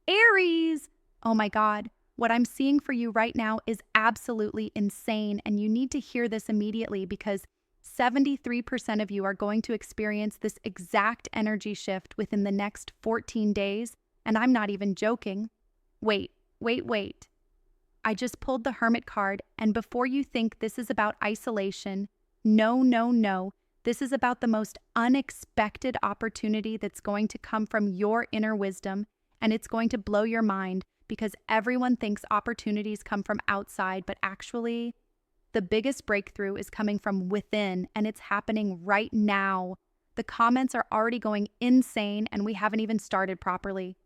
Aries! Oh my God, what I'm seeing for you right now is absolutely insane, and you need to hear this immediately because 73% of you are going to experience this exact energy shift within the next 14 days, and I'm not even joking. Wait. I just pulled the Hermit card, and before you think this is about isolation, no. This is about the most unexpected opportunity that's going to come from your inner wisdom, and it's going to blow your mind because everyone thinks opportunities come from outside, but actually, the biggest breakthrough is coming from within, and it's happening right now. The comments are already going insane, and we haven't even started properly.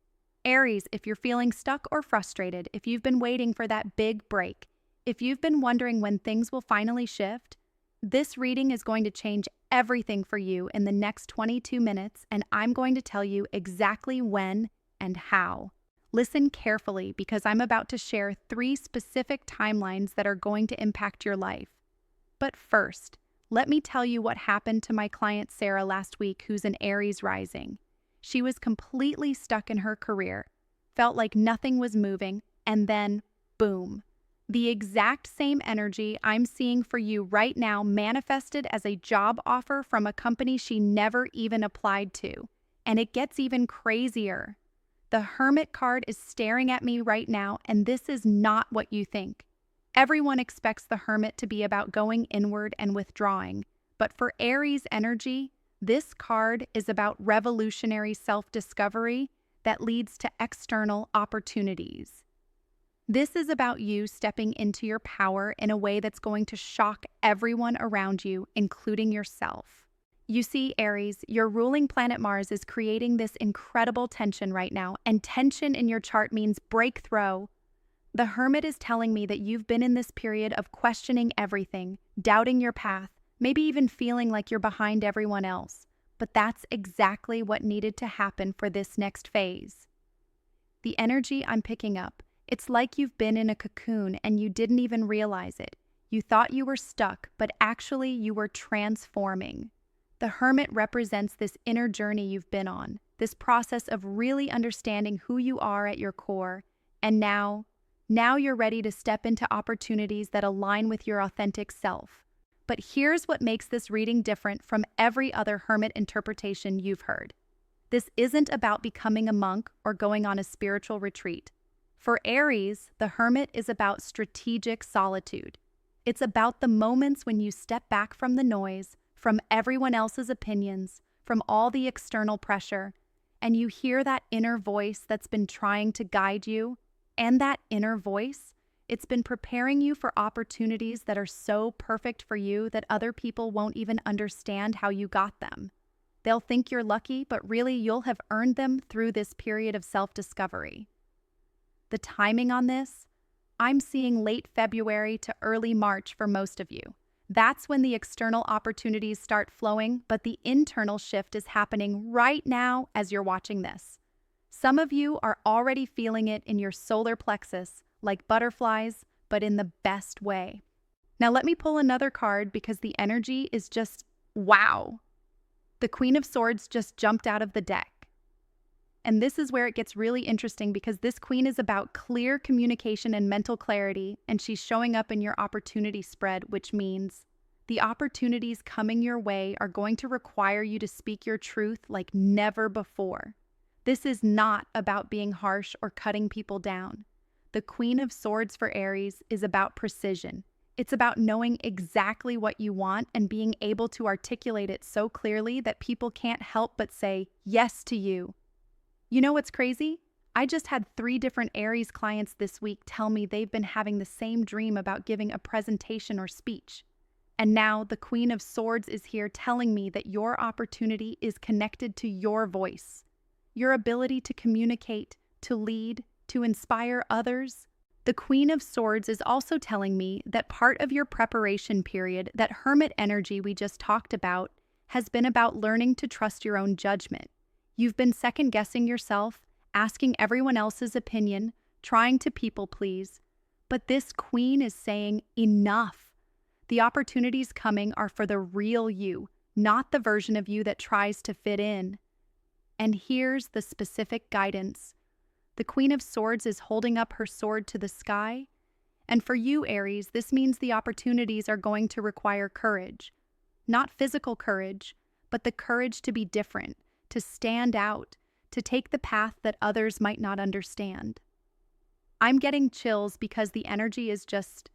Aries, if you're feeling stuck or frustrated, if you've been waiting for that big break, if you've been wondering when things will finally shift, this reading is going to change everything for you in the next 22 minutes, and I'm going to tell you exactly when and how. Listen carefully because I'm about to share 3 specific timelines that are going to impact your life. But first, let me tell you what happened to my client Sarah last week, who's an Aries rising. She was completely stuck in her career, felt like nothing was moving, and then, boom. The exact same energy I'm seeing for you right now manifested as a job offer from a company she never even applied to. And it gets even crazier. The Hermit card is staring at me right now, and this is not what you think. Everyone expects the Hermit to be about going inward and withdrawing, but for Aries energy, this card is about revolutionary self-discovery that leads to external opportunities. This is about you stepping into your power in a way that's going to shock everyone around you, including yourself. You see, Aries, your ruling planet Mars is creating this incredible tension right now, and tension in your chart means breakthrough. The Hermit is telling me that you've been in this period of questioning everything, doubting your path, maybe even feeling like you're behind everyone else. But that's exactly what needed to happen for this next phase. The energy I'm picking up, it's like you've been in a cocoon and you didn't even realize it. You thought you were stuck, but actually you were transforming. The Hermit represents this inner journey you've been on, this process of really understanding who you are at your core, and now you're ready to step into opportunities that align with your authentic self. But here's what makes this reading different from every other Hermit interpretation you've heard. This isn't about becoming a monk or going on a spiritual retreat. For Aries, the Hermit is about strategic solitude. It's about the moments when you step back from the noise, from everyone else's opinions, from all the external pressure, and you hear that inner voice that's been trying to guide you. And that inner voice, it's been preparing you for opportunities that are so perfect for you that other people won't even understand how you got them. They'll think you're lucky, but really you'll have earned them through this period of self-discovery. The timing on this, I'm seeing late February to early March for most of you. That's when the external opportunities start flowing, but the internal shift is happening right now as you're watching this. Some of you are already feeling it in your solar plexus, like butterflies, but in the best way. Now let me pull another card because the energy is just wow. The Queen of Swords just jumped out of the deck. And this is where it gets really interesting because this queen is about clear communication and mental clarity, and she's showing up in your opportunity spread, which means the opportunities coming your way are going to require you to speak your truth like never before. This is not about being harsh or cutting people down. The Queen of Swords for Aries is about precision. It's about knowing exactly what you want and being able to articulate it so clearly that people can't help but say yes to you. You know what's crazy? I just had 3 different Aries clients this week tell me they've been having the same dream about giving a presentation or speech. And now the Queen of Swords is here telling me that your opportunity is connected to your voice, your ability to communicate, to lead, to inspire others. The Queen of Swords is also telling me that part of your preparation period, that Hermit energy we just talked about, has been about learning to trust your own judgment. You've been second-guessing yourself, asking everyone else's opinion, trying to people please. But this queen is saying enough. The opportunities coming are for the real you, not the version of you that tries to fit in. And here's the specific guidance. The Queen of Swords is holding up her sword to the sky. And for you, Aries, this means the opportunities are going to require courage. Not physical courage, but the courage to be different, to stand out, to take the path that others might not understand. I'm getting chills because the energy is just...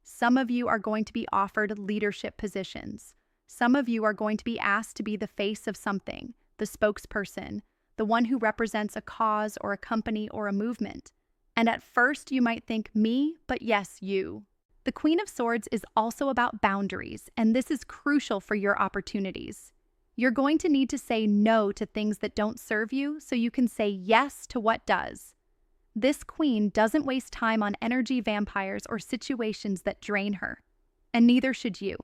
Some of you are going to be offered leadership positions. Some of you are going to be asked to be the face of something, the spokesperson, the one who represents a cause or a company or a movement. And at first you might think me, but yes, you. The Queen of Swords is also about boundaries, and this is crucial for your opportunities. You're going to need to say no to things that don't serve you so you can say yes to what does. This queen doesn't waste time on energy vampires or situations that drain her, and neither should you.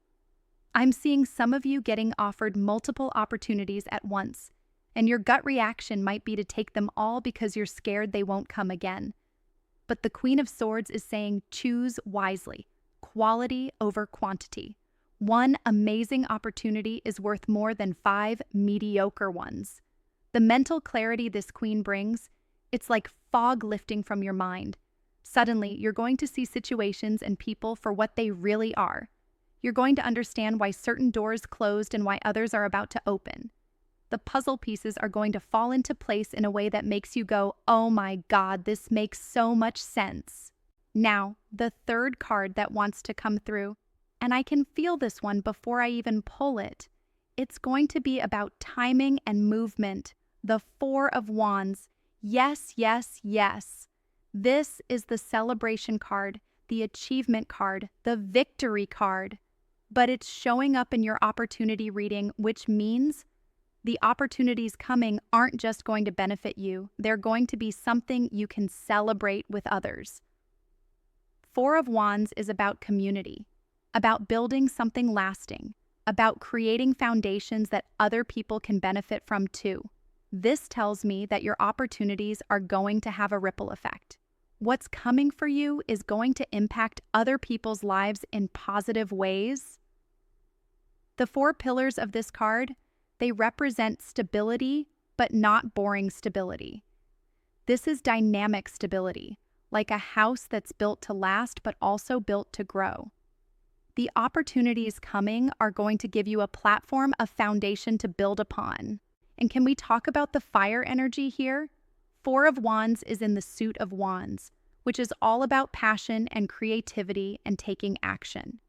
I'm seeing some of you getting offered multiple opportunities at once, and your gut reaction might be to take them all because you're scared they won't come again. But the Queen of Swords is saying choose wisely, quality over quantity. One amazing opportunity is worth more than 5 mediocre ones. The mental clarity this queen brings, it's like fog lifting from your mind. Suddenly, you're going to see situations and people for what they really are. You're going to understand why certain doors closed and why others are about to open. The puzzle pieces are going to fall into place in a way that makes you go, oh my God, this makes so much sense. Now, the third card that wants to come through, and I can feel this one before I even pull it. It's going to be about timing and movement. The Four of Wands. Yes, yes, yes. This is the celebration card, the achievement card, the victory card. But it's showing up in your opportunity reading, which means the opportunities coming aren't just going to benefit you. They're going to be something you can celebrate with others. Four of Wands is about community, about building something lasting, about creating foundations that other people can benefit from too. This tells me that your opportunities are going to have a ripple effect. What's coming for you is going to impact other people's lives in positive ways. The 4 pillars of this card, they represent stability, but not boring stability. This is dynamic stability, like a house that's built to last but also built to grow. The opportunities coming are going to give you a platform, a foundation to build upon. And can we talk about the fire energy here? 4 of Wands is in the suit of Wands, which is all about passion and creativity and taking action.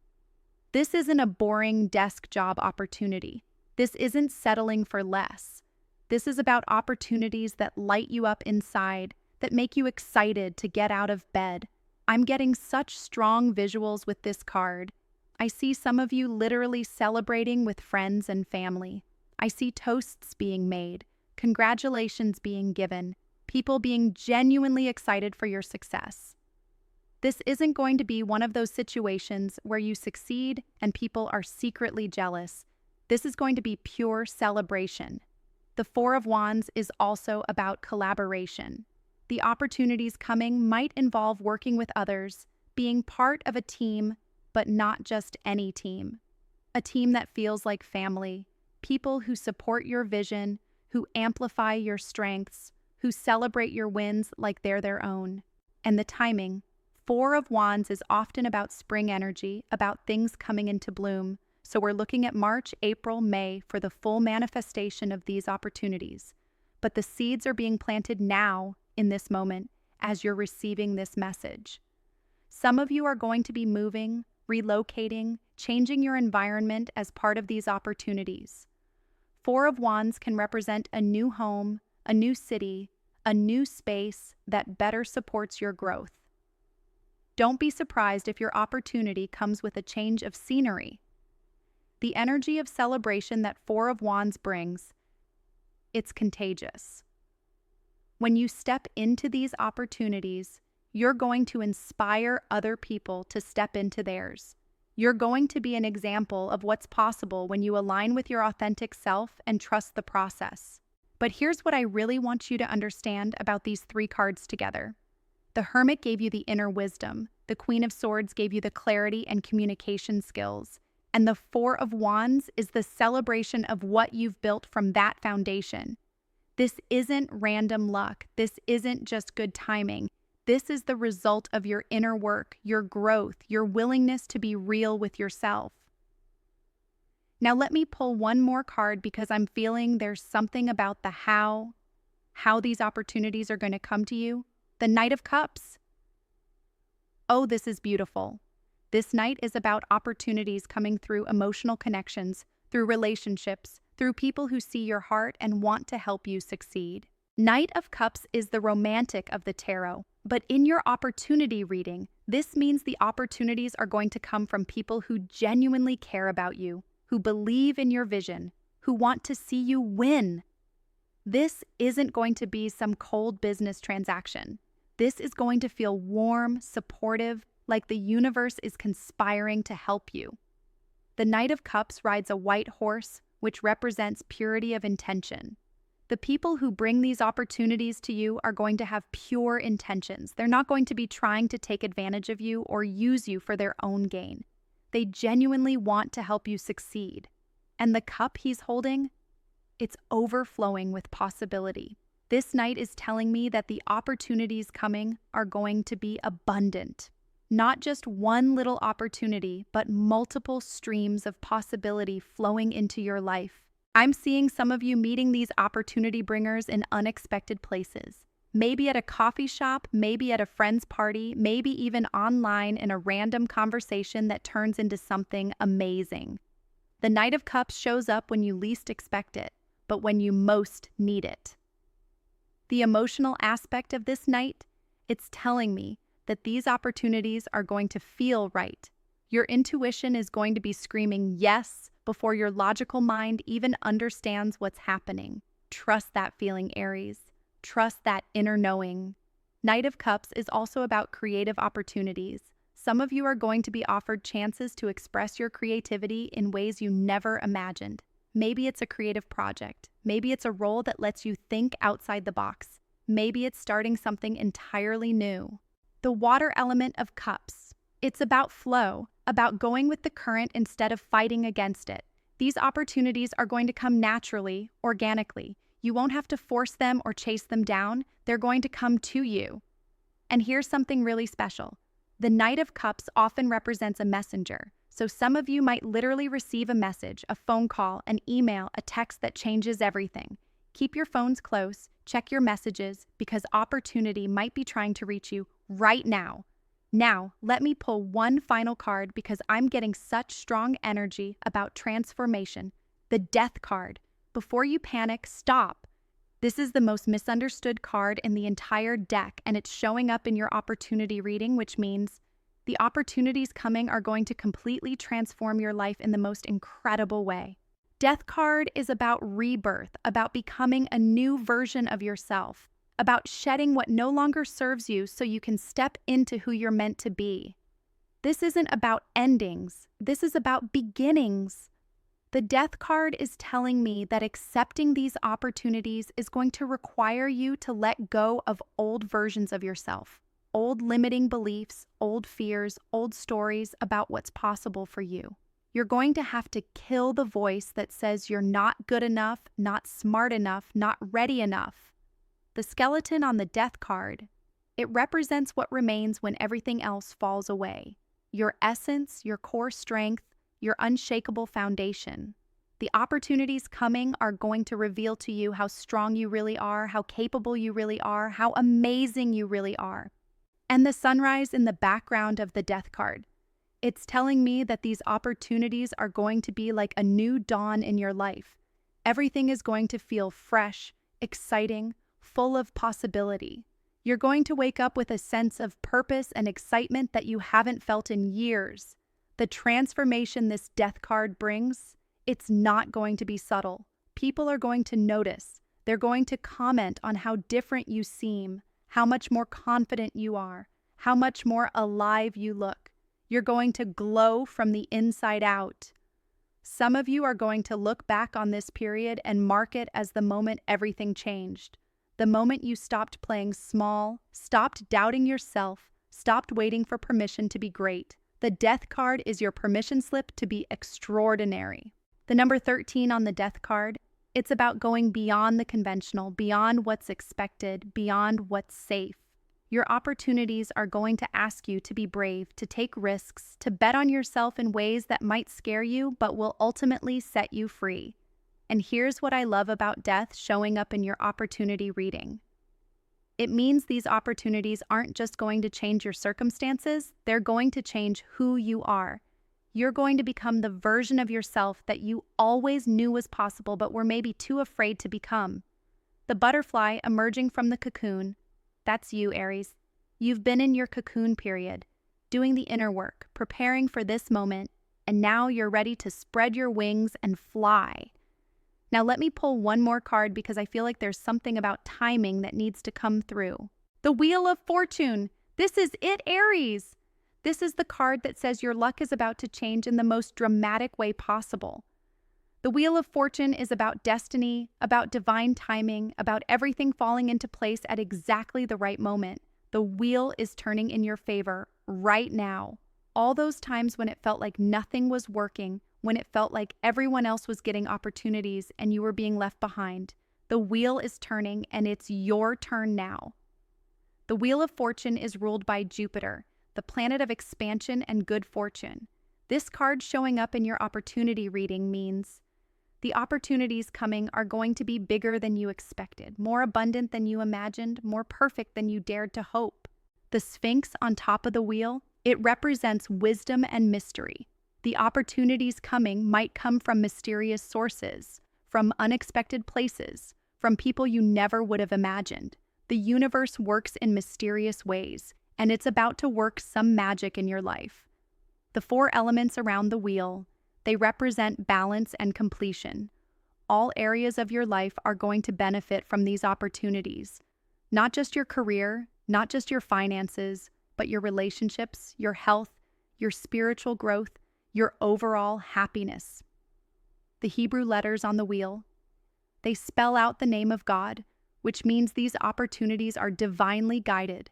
This isn't a boring desk job opportunity. This isn't settling for less. This is about opportunities that light you up inside, that make you excited to get out of bed. I'm getting such strong visuals with this card. I see some of you literally celebrating with friends and family. I see toasts being made, congratulations being given, people being genuinely excited for your success. This isn't going to be one of those situations where you succeed and people are secretly jealous. This is going to be pure celebration. The 4 of Wands is also about collaboration. The opportunities coming might involve working with others, being part of a team, but not just any team. A team that feels like family, people who support your vision, who amplify your strengths, who celebrate your wins like they're their own. And the timing. 4 of Wands is often about spring energy, about things coming into bloom. So we're looking at March, April, May for the full manifestation of these opportunities. But the seeds are being planted now, in this moment, as you're receiving this message. Some of you are going to be moving, relocating, changing your environment as part of these opportunities. 4 of Wands can represent a new home, a new city, a new space that better supports your growth. Don't be surprised if your opportunity comes with a change of scenery. The energy of celebration that 4 of Wands brings, it's contagious. When you step into these opportunities, you're going to inspire other people to step into theirs. You're going to be an example of what's possible when you align with your authentic self and trust the process. But here's what I really want you to understand about these 3 cards together. The Hermit gave you the inner wisdom, the Queen of Swords gave you the clarity and communication skills, and the 4 of Wands is the celebration of what you've built from that foundation. This isn't random luck. This isn't just good timing. This is the result of your inner work, your growth, your willingness to be real with yourself. Now let me pull one more card because I'm feeling there's something about the how these opportunities are going to come to you. The Knight of Cups. Oh, this is beautiful. This night is about opportunities coming through emotional connections, through relationships, through people who see your heart and want to help you succeed. Knight of Cups is the romantic of the tarot, but in your opportunity reading, this means the opportunities are going to come from people who genuinely care about you, who believe in your vision, who want to see you win. This isn't going to be some cold business transaction. This is going to feel warm, supportive, like the universe is conspiring to help you. The Knight of Cups rides a white horse, which represents purity of intention. The people who bring these opportunities to you are going to have pure intentions. They're not going to be trying to take advantage of you or use you for their own gain. They genuinely want to help you succeed. And the cup he's holding, it's overflowing with possibility. This night is telling me that the opportunities coming are going to be abundant. Not just one little opportunity, but multiple streams of possibility flowing into your life. I'm seeing some of you meeting these opportunity bringers in unexpected places. Maybe at a coffee shop, maybe at a friend's party, maybe even online in a random conversation that turns into something amazing. The Knight of Cups shows up when you least expect it, but when you most need it. The emotional aspect of this night, it's telling me that these opportunities are going to feel right. Your intuition is going to be screaming yes before your logical mind even understands what's happening. Trust that feeling, Aries. Trust that inner knowing. Knight of Cups is also about creative opportunities. Some of you are going to be offered chances to express your creativity in ways you never imagined. Maybe it's a creative project. Maybe it's a role that lets you think outside the box. Maybe it's starting something entirely new. The water element of cups. It's about flow, about going with the current instead of fighting against it. These opportunities are going to come naturally, organically. You won't have to force them or chase them down. They're going to come to you. And here's something really special. The Knight of Cups often represents a messenger. So some of you might literally receive a message, a phone call, an email, a text that changes everything. Keep your phones close, check your messages, because opportunity might be trying to reach you right now. Now, let me pull one final card because I'm getting such strong energy about transformation. The Death card. Before you panic, stop. This is the most misunderstood card in the entire deck, and it's showing up in your opportunity reading, which means the opportunities coming are going to completely transform your life in the most incredible way. Death card is about rebirth, about becoming a new version of yourself, about shedding what no longer serves you so you can step into who you're meant to be. This isn't about endings. This is about beginnings. The Death card is telling me that accepting these opportunities is going to require you to let go of old versions of yourself, old limiting beliefs, old fears, old stories about what's possible for you. You're going to have to kill the voice that says you're not good enough, not smart enough, not ready enough. The skeleton on the Death card, it represents what remains when everything else falls away. Your essence, your core strength, your unshakable foundation. The opportunities coming are going to reveal to you how strong you really are, how capable you really are, how amazing you really are. And the sunrise in the background of the Death card. It's telling me that these opportunities are going to be like a new dawn in your life. Everything is going to feel fresh, exciting, full of possibility. You're going to wake up with a sense of purpose and excitement that you haven't felt in years. The transformation this Death card brings, it's not going to be subtle. People are going to notice. They're going to comment on how different you seem, how much more confident you are, how much more alive you look. You're going to glow from the inside out. Some of you are going to look back on this period and mark it as the moment everything changed. The moment you stopped playing small, stopped doubting yourself, stopped waiting for permission to be great. The Death card is your permission slip to be extraordinary. The number 13 on the Death card, It's about going beyond the conventional, beyond what's expected, beyond what's safe. Your opportunities are going to ask you to be brave, to take risks, to bet on yourself in ways that might scare you but will ultimately set you free. And here's what I love about death showing up in your opportunity reading. It means these opportunities aren't just going to change your circumstances, they're going to change who you are. You're going to become the version of yourself that you always knew was possible but were maybe too afraid to become. The butterfly emerging from the cocoon, that's you, Aries. You've been in your cocoon period, doing the inner work, preparing for this moment, and now you're ready to spread your wings and fly. Now let me pull one more card because I feel like there's something about timing that needs to come through. The Wheel of Fortune. This is it, Aries. This is the card that says your luck is about to change in the most dramatic way possible. The Wheel of Fortune is about destiny, about divine timing, about everything falling into place at exactly the right moment. The wheel is turning in your favor right now. All those times when it felt like nothing was working, when it felt like everyone else was getting opportunities and you were being left behind, the wheel is turning and it's your turn now. The Wheel of Fortune is ruled by Jupiter, the planet of expansion and good fortune. This card showing up in your opportunity reading means the opportunities coming are going to be bigger than you expected, more abundant than you imagined, more perfect than you dared to hope. The Sphinx on top of the wheel, it represents wisdom and mystery. The opportunities coming might come from mysterious sources, from unexpected places, from people you never would have imagined. The universe works in mysterious ways, and it's about to work some magic in your life. The four elements around the wheel, they represent balance and completion. All areas of your life are going to benefit from these opportunities. Not just your career, not just your finances, but your relationships, your health, your spiritual growth, your overall happiness. The Hebrew letters on the wheel, they spell out the name of God, which means these opportunities are divinely guided.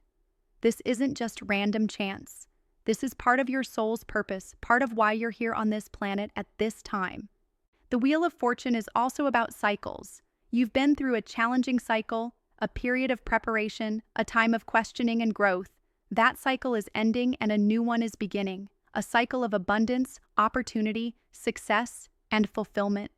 This isn't just random chance. This is part of your soul's purpose, part of why you're here on this planet at this time. The Wheel of Fortune is also about cycles. You've been through a challenging cycle, a period of preparation, a time of questioning and growth. That cycle is ending and a new one is beginning. A cycle of abundance, opportunity, success, and fulfillment.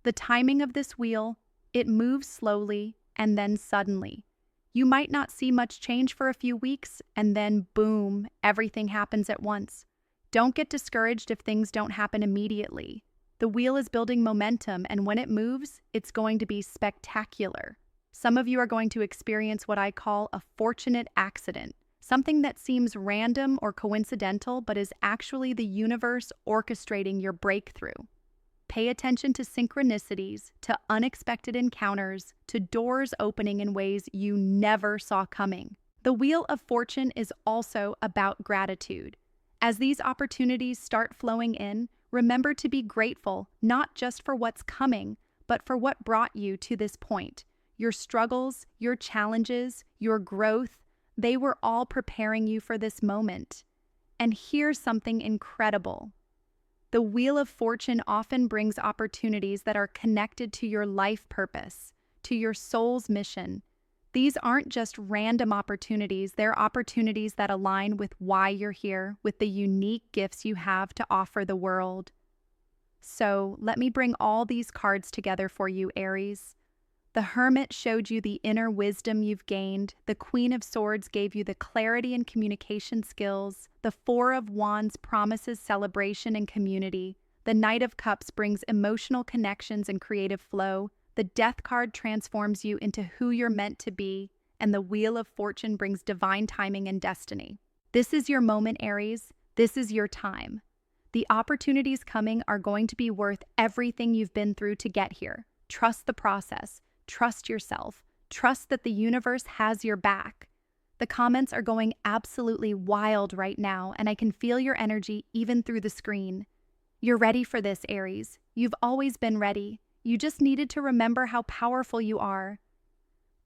The timing of this wheel, it moves slowly and then suddenly. You might not see much change for a few weeks, and then boom, everything happens at once. Don't get discouraged if things don't happen immediately. The wheel is building momentum, and when it moves, it's going to be spectacular. Some of you are going to experience what I call a fortunate accident, something that seems random or coincidental but is actually the universe orchestrating your breakthrough. Pay attention to synchronicities, to unexpected encounters, to doors opening in ways you never saw coming. The Wheel of Fortune is also about gratitude. As these opportunities start flowing in, remember to be grateful, not just for what's coming, but for what brought you to this point. Your struggles, your challenges, your growth, they were all preparing you for this moment. And here's something incredible. The Wheel of Fortune often brings opportunities that are connected to your life purpose, to your soul's mission. These aren't just random opportunities, they're opportunities that align with why you're here, with the unique gifts you have to offer the world. So, let me bring all these cards together for you, Aries. The Hermit showed you the inner wisdom you've gained. The Queen of Swords gave you the clarity and communication skills. The Four of Wands promises celebration and community. The Knight of Cups brings emotional connections and creative flow. The Death card transforms you into who you're meant to be. And the Wheel of Fortune brings divine timing and destiny. This is your moment, Aries. This is your time. The opportunities coming are going to be worth everything you've been through to get here. Trust the process. Trust yourself. Trust that the universe has your back. The comments are going absolutely wild right now, and I can feel your energy even through the screen. You're ready for this, Aries. You've always been ready. You just needed to remember how powerful you are.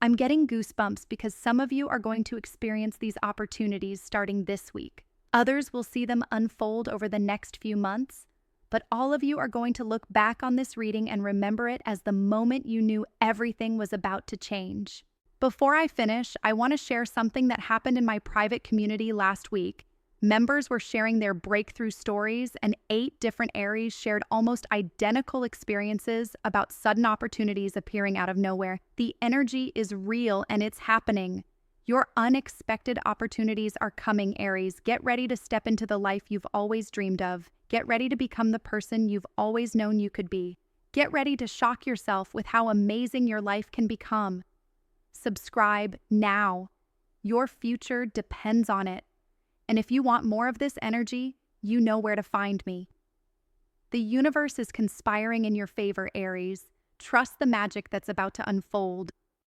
I'm getting goosebumps because some of you are going to experience these opportunities starting this week. Others will see them unfold over the next few months. but all of you are going to look back on this reading and remember it as the moment you knew everything was about to change. Before I finish, I want to share something that happened in my private community last week. Members were sharing their breakthrough stories, and 8 different Aries shared almost identical experiences about sudden opportunities appearing out of nowhere. The energy is real and it's happening. Your unexpected opportunities are coming, Aries. Get ready to step into the life you've always dreamed of. Get ready to become the person you've always known you could be. Get ready to shock yourself with how amazing your life can become. Subscribe now. Your future depends on it. And if you want more of this energy, you know where to find me. The universe is conspiring in your favor, Aries. Trust the magic that's about to unfold.